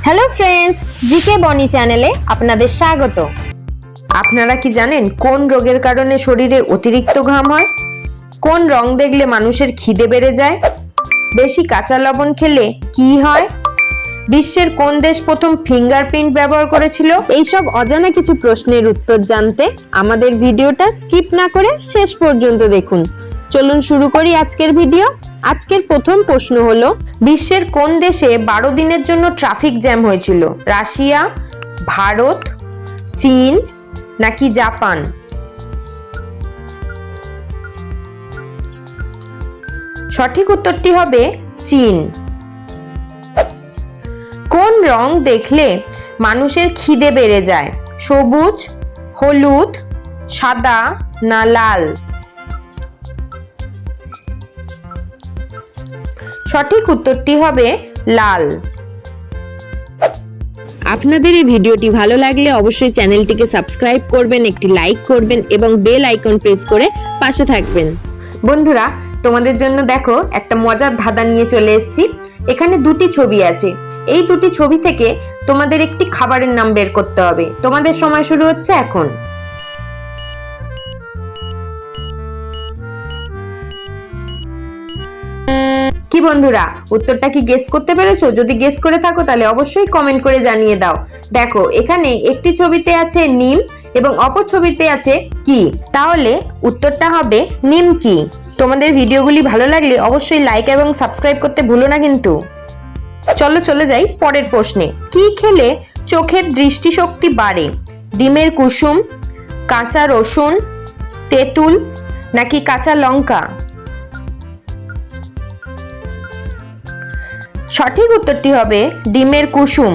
Hello friends, GK বনি চ্যানেলে আপনাদের স্বাগত। আপনারা কি জানেন কোন রোগের কারণে শরীরে অতিরিক্ত ঘাম হয়? কোন রং দেখলে মানুষের খিদে বেড়ে যায়? বেশি কাঁচা লবণ খেলে কি হয়? বিশ্বের কোন দেশ প্রথম ফিঙ্গারপ্রিন্ট ব্যবহার করেছিল? এইসব অজানা কিছু প্রশ্নের উত্তর জানতে আমাদের ভিডিওটা স্কিপ না করে শেষ পর্যন্ত দেখুন। চলুন শুরু করি আজকের ভিডিও। আজকের প্রথম প্রশ্ন হলো, বিশ্বের কোন দেশে 12 দিনের জন্য ট্রাফিক জ্যাম হয়েছিল? রাশিয়া, ভারত, চীন নাকি জাপান? সঠিক উত্তরটি হবে চীন। কোন রং দেখলে মানুষের খিদে বেড়ে যায়? সবুজ, হলুদ, সাদা না লাল? সঠিক উত্তরটি হবে লাল। আপনাদের এই ভিডিওটি ভালো লাগলে অবশ্যই চ্যানেলটিকে সাবস্ক্রাইব করবেন, একটি লাইক করবেন এবং বেল আইকন প্রেস করে পাশে থাকবেন। বন্ধুরা, তোমাদের জন্য দেখো একটা মজার ধাঁধা নিয়ে চলে এসেছি। এখানে দুটি ছবি আছে। এই দুটি ছবি থেকে তোমাদের একটি খাবারের নাম বের করতে হবে। তোমাদের সময় শুরু হচ্ছে এখন। কি বন্ধুরা, উত্তরটা কি গেস করতে পেরেছো? যদি গেস করে থাকো তাহলে অবশ্যই কমেন্ট করে জানিয়ে দাও। দেখো, এখানে একটি ছবিতে আছে নিম এবং অপর ছবিতে আছে কি। তাহলে উত্তরটা হবে নিমকি। তোমাদের ভিডিওগুলি ভালো লাগলে অবশ্যই লাইক এবং সাবস্ক্রাইব করতে ভুলো না কিন্তু। চলো চলে যাই পরের প্রশ্নে। কি খেলে চোখের দৃষ্টিশক্তি বাড়ে? ডিমের কুসুম, কাঁচা রসুন, তেঁতুল নাকি কাঁচা লঙ্কা? সঠিক উত্তরটি হবে ডিমের কুসুম।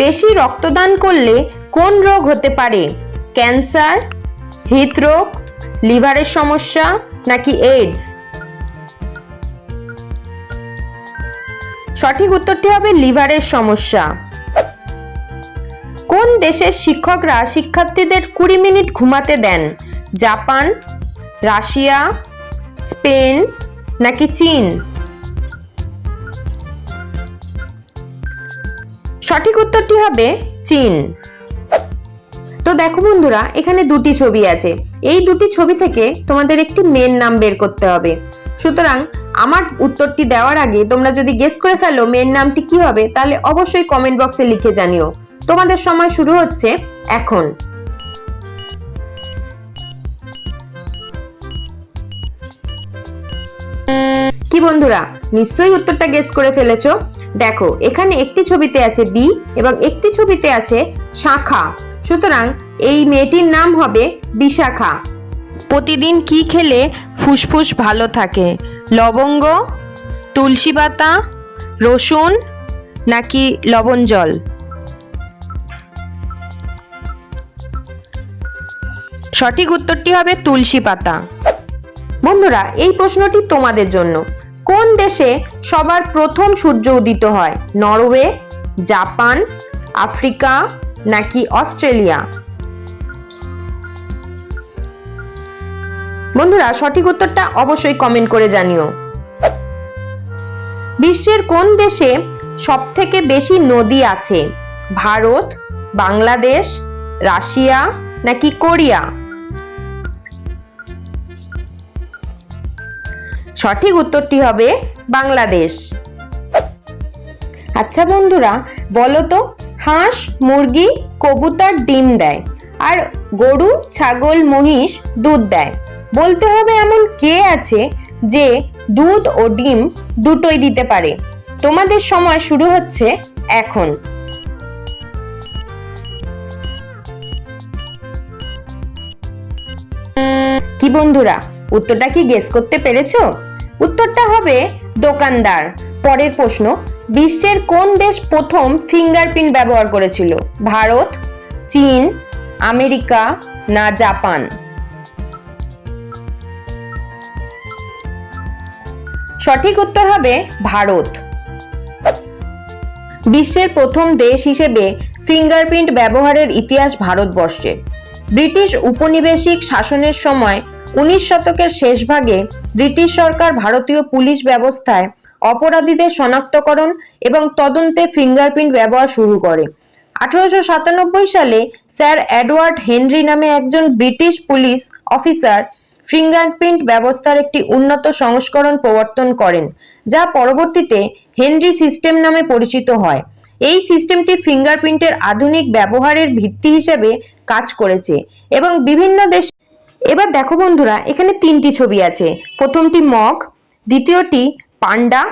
বেশি রক্তদান করলে কোন রোগ হতে পারে? ক্যান্সার, হৃদরোগ, লিভারের সমস্যা নাকি এইডস? সঠিক উত্তরটি হবে লিভারের সমস্যা। কোন দেশের শিক্ষকরা শিক্ষার্থীদের 20 মিনিট ঘুমাতে দেন? জাপান, রাশিয়া, স্পেন নাকি চীন? সঠিক উত্তরটি হবে চীন। তো দেখো বন্ধুরা, এখানে দুটি ছবি আছে। এই দুটি ছবি থেকে তোমাদের একটি মেয়ের নাম বের করতে হবে। সুতরাং আমার উত্তরটি দেওয়ার আগে তোমরা যদি গেস করে ফেলো মেয়ের নামটি কি হবে, তাহলে অবশ্যই কমেন্ট বক্সে লিখে জানিও। তোমাদের সময় শুরু হচ্ছে এখন। কি বন্ধুরা, নিশ্চয়ই উত্তরটা গেস করে ফেলেছো। দেখো, এখানে একটি ছবিতে আছে বি এবং একটি ছবিতে আছে শাখা। সুতরাং এই মেয়েটির নাম হবে বিশাখা। প্রতিদিন কি খেলে ফুসফুস ভালো থাকে? লবঙ্গ, তুলসী পাতা, রসুন নাকি লবণ জল? সঠিক উত্তরটি হবে তুলসী পাতা। বন্ধুরা, এই প্রশ্নটি তোমাদের জন্য। কোন দেশে সবার প্রথম সূর্য উদিত হয়? নরওয়ে, জাপান, আফ্রিকা নাকি অস্ট্রেলিয়া? বন্ধুরা, সঠিক উত্তরটা অবশ্যই কমেন্ট করে জানিও। বিশ্বের কোন দেশে সবথেকে বেশি নদী আছে? ভারত, বাংলাদেশ, রাশিয়া নাকি কোরিয়া? সঠিক উত্তরটি হবে বাংলাদেশ। আচ্ছা বন্ধুরা, বলো তো, হাঁস, মুরগি, কবুতর ডিম দেয় আর গরু, ছাগল, মহিষ দুধ দেয়। বলতে হবে এমন কে আছে যে দুধ ও ডিম দুটোই দিতে পারে? তোমাদের সময় শুরু হচ্ছে এখন। কি বন্ধুরা, উত্তরটা কি গেস করতে পেরেছো? উত্তরটা হবে দোকানদার। পরের প্রশ্ন, বিশ্বের কোন দেশ প্রথম ফিঙ্গারপ্রিন্ট ব্যবহার করেছিল? ভারত, চীন, আমেরিকা না জাপান? সঠিক উত্তর হবে ভারত। বিশ্বের প্রথম দেশ হিসেবে ফিঙ্গারপ্রিন্ট ব্যবহারের ইতিহাস ভারতবর্ষে। ব্রিটিশ উপনিবেশিক শাসনের সময় 19 শতকের শেষ ভাগে ব্রিটিশ সরকার ভারতীয় পুলিশ ব্যবস্থায় অপরাধীদের শনাক্তকরণ এবং তদন্তে ফিঙ্গারপ্রিন্ট ব্যবহার শুরু করে। 1897 সালে স্যার এডওয়ার্ড হেনরি নামে একজন ব্রিটিশ পুলিশ অফিসার ফিঙ্গারপ্রিন্ট ব্যবস্থার একটি উন্নত সংস্করণ প্রবর্তন করেন, যা পরবর্তীতে হেনরি সিস্টেম নামে পরিচিত হয়। এই সিস্টেমটি ফিঙ্গারপ্রিন্টের আধুনিক ব্যবহারের ভিত্তি হিসেবে কাজ করেছে এবং বিভিন্ন দেশ। এবার দেখো বন্ধুরা, এখানে 3টি ছবি আছে। প্রথমটি মগ, দ্বিতীয়টি পান্ডা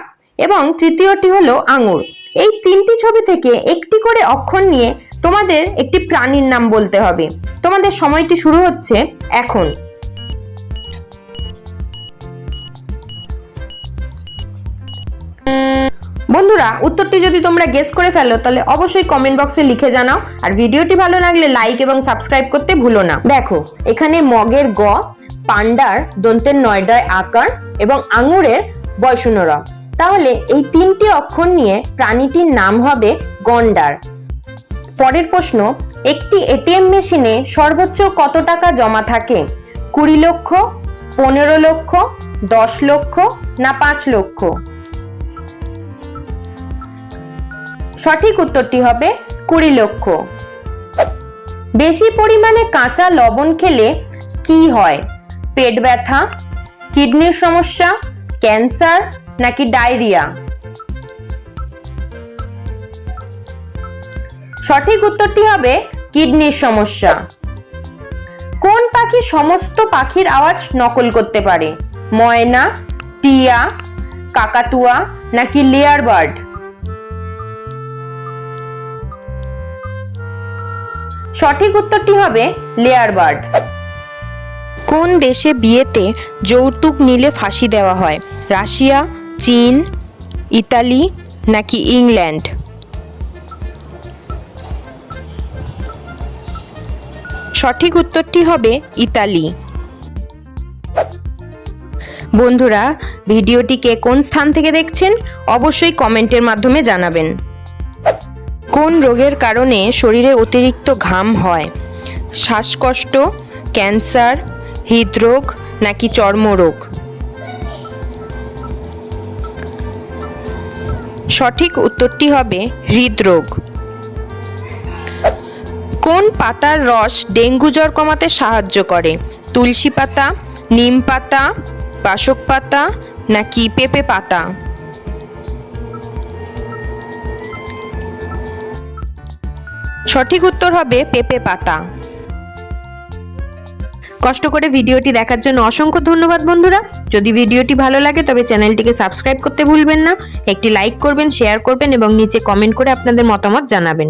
এবং তৃতীয়টি হলো আঙুর। এই 3টি ছবি থেকে একটি করে অক্ষর নিয়ে তোমাদের একটি প্রাণীর নাম বলতে হবে। তোমাদের সময়টি শুরু হচ্ছে এখন। বন্ধুরা, উত্তরটি যদি তোমরা গেস করে ফেলো তাহলে অবশ্যই কমেন্ট বক্সে লিখে জানাও, আর ভিডিওটি ভালো লাগলে লাইক এবং সাবস্ক্রাইব করতে ভুলো না। দেখো, এখানে মগের গ, পান্ডার দন্তের নয়ডয় আকার এবং আঙুরের বয়শূন্য। তাহলে এই 3টি অক্ষর নিয়ে প্রাণীটির নাম হবে গন্ডার। পরের প্রশ্ন, একটি এটিএম মেশিনে সর্বোচ্চ কত টাকা জমা থাকে? 20 লক্ষ, 15 লক্ষ, 10 লক্ষ না 5 লক্ষ? সঠিক উত্তরটি হবে 20 লক্ষ। বেশি পরিমাণে কাঁচা লবণ খেলে কি হয়? পেট ব্যথা, কিডনির সমস্যা, ক্যান্সার নাকি ডায়রিয়া? সঠিক উত্তরটি হবে কিডনির সমস্যা। কোন পাখি সমস্ত পাখির আওয়াজ নকল করতে পারে? ময়না, টিয়া, কাকাতুয়া নাকি লেয়ার বার্ড? সঠিক উত্তরটি হবে লেয়ার বার্ড। কোন দেশে বিয়েতে যৌতুক নিলে ফাঁসি দেওয়া হয়? রাশিয়া, চীন, ইতালি নাকি ইংল্যান্ড? সঠিক উত্তরটি হবে ইতালি। বন্ধুরা, ভিডিওটিকে কোন স্থান থেকে দেখছেন অবশ্যই কমেন্টের মাধ্যমে জানাবেন। কোন রোগের কারণে শরীরে অতিরিক্ত ঘাম হয়? শ্বাসকষ্ট, ক্যান্সার, হৃদরোগ নাকি চর্মরোগ? সঠিক উত্তরটি হবে হৃদরোগ। কোন পাতার রস ডেঙ্গু জ্বর কমাতে সাহায্য করে? তুলসী পাতা, নিম পাতা, বাসক পাতা নাকি পেঁপে পাতা? সঠিক উত্তর হবে পেঁপে পাতা। কষ্ট করে ভিডিওটি দেখার জন্য অসংখ্য ধন্যবাদ বন্ধুরা। যদি ভিডিওটি ভালো লাগে তবে চ্যানেলটিকে সাবস্ক্রাইব করতে ভুলবেন না। একটি লাইক করবেন, শেয়ার করবেন এবং নিচে কমেন্ট করে আপনাদের মতামত জানাবেন।